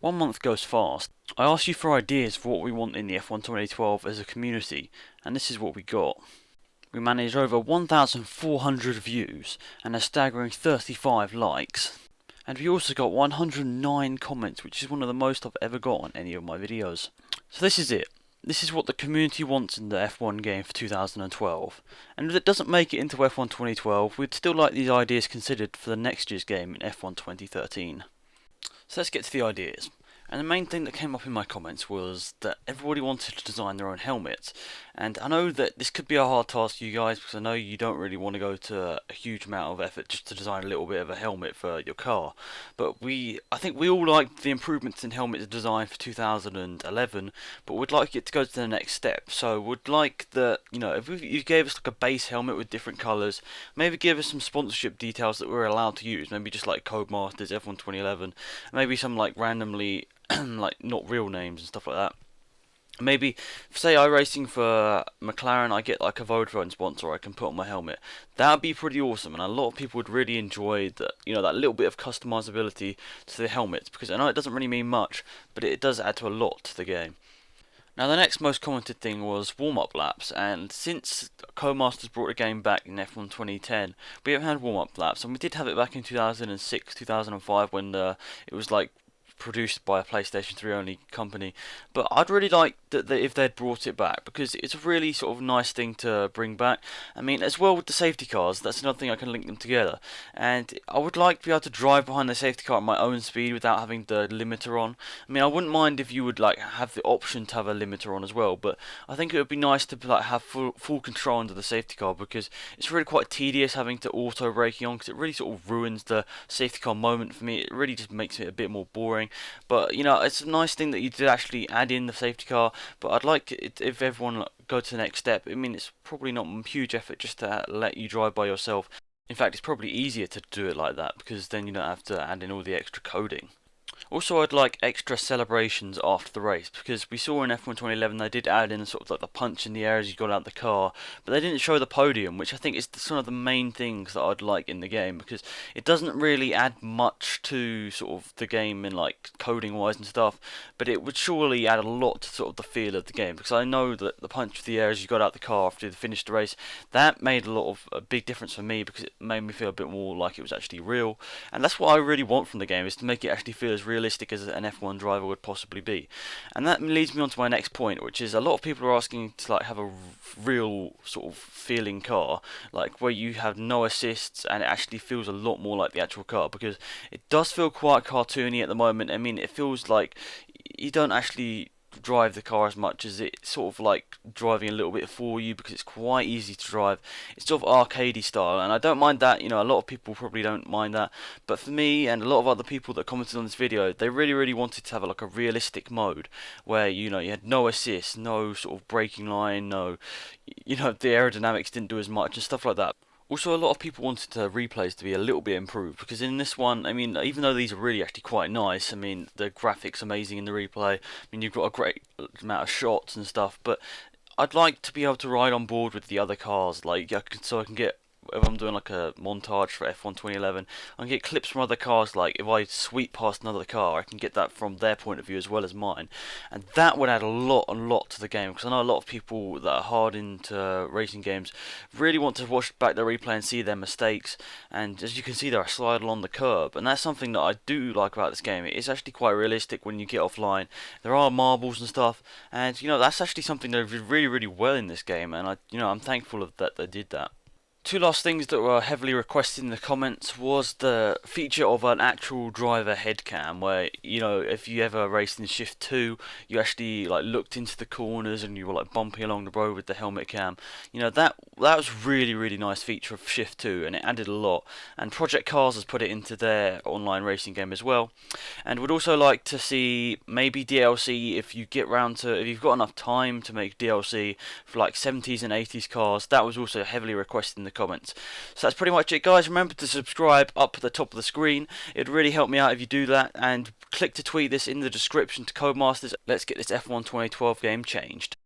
1 month goes fast. I asked you for ideas for what we want in the F1 2012 as a community, and this is what we got. We managed over 1,400 views and a staggering 35 likes. And we also got 109 comments, which is one of the most I've ever got on any of my videos. So this is it. This is what the community wants in the F1 game for 2012. And if it doesn't make it into F1 2012, we'd still like these ideas considered for the next year's game in F1 2013. So let's get to the ideas. And the main thing that came up in my comments was that everybody wanted to design their own helmets. And I know that this could be a hard task for you guys, because I know you don't really want to go to a huge amount of effort just to design a little bit of a helmet for your car. But I think we all like the improvements in helmet design for 2011, but we'd like it to go to the next step. So we'd like that, if you gave us like a base helmet with different colours, maybe give us some sponsorship details that we're allowed to use, maybe just like Codemasters, F1 2011, maybe some like randomly like not real names and stuff like that. Maybe, say iRacing for McLaren, I get like a Vodafone sponsor I can put on my helmet. That would be pretty awesome, and a lot of people would really enjoy that, that little bit of customizability to the helmets, because I know it doesn't really mean much, but it does add to a lot to the game. Now the next most commented thing was warm-up laps, and since Codemasters brought the game back in F1 2010, we haven't had warm-up laps, and we did have it back in 2006, 2005 when it was like produced by a PlayStation 3 only company. But I'd really like that if they'd brought it back, because it's a really sort of nice thing to bring back. I mean, as well with the safety cars, that's another thing I can link them together. And I would like to be able to drive behind the safety car at my own speed without having the limiter on. I mean, I wouldn't mind if you would like have the option to have a limiter on as well, but I think it would be nice to like have full control under the safety car, because it's really quite tedious having to auto braking on, because it really sort of ruins the safety car moment for me. It really just makes it a bit more boring. But it's a nice thing that you did actually add in the safety car. But I'd like it if everyone go to the next step. I mean, it's probably not a huge effort just to let you drive by yourself. In fact, it's probably easier to do it like that, because then you don't have to add in all the extra coding. Also, I'd like extra celebrations after the race, because we saw in F1 2011 they did add in sort of like the punch in the air as you got out the car, but they didn't show the podium, which I think is one of the main things that I'd like in the game, because it doesn't really add much to sort of the game in like coding wise and stuff, but it would surely add a lot to sort of the feel of the game, because I know that the punch of the air as you got out the car after you finished the race, that made a big difference for me, because it made me feel a bit more like it was actually real, and that's what I really want from the game, is to make it actually feel as realistic as an F1 driver would possibly be. And that leads me on to my next point, which is a lot of people are asking to like have a real sort of feeling car, like where you have no assists and it actually feels a lot more like the actual car, because it does feel quite cartoony at the moment. I mean, it feels like you don't actually drive the car as much as it's sort of like driving a little bit for you, because it's quite easy to drive. It's sort of arcadey style, and I don't mind that. A lot of people probably don't mind that, but for me and a lot of other people that commented on this video, they really wanted to have like a realistic mode where you had no assist, no sort of braking line, no the aerodynamics didn't do as much and stuff like that. Also, a lot of people wanted the replays to be a little bit improved, because in this one, I mean, even though these are really actually quite nice, I mean, the graphics amazing in the replay, I mean, you've got a great amount of shots and stuff, but I'd like to be able to ride on board with the other cars, like, so I can get, if I'm doing like a montage for F1 2011, I can get clips from other cars, like if I sweep past another car, I can get that from their point of view as well as mine, and that would add a lot to the game, because I know a lot of people that are hard into racing games really want to watch back the replay and see their mistakes, and as you can see there, I slide along the curb, and that's something that I do like about this game. It's actually quite realistic when you get offline. There are marbles and stuff, and that's actually something they did really well in this game, and I'm thankful that they did that. Two last things that were heavily requested in the comments was the feature of an actual driver head cam, where if you ever raced in Shift 2, you actually like looked into the corners and you were like bumping along the road with the helmet cam. That was really nice feature of Shift 2, and it added a lot. And Project Cars has put it into their online racing game as well. And would also like to see maybe DLC if you've got enough time to make DLC for like 70s and 80s cars. That was also heavily requested in the comments. So that's pretty much it, guys. Remember to subscribe up at the top of the screen. It'd really help me out if you do that, and click to tweet this in the description to Codemasters. Let's get this F1 2012 game changed.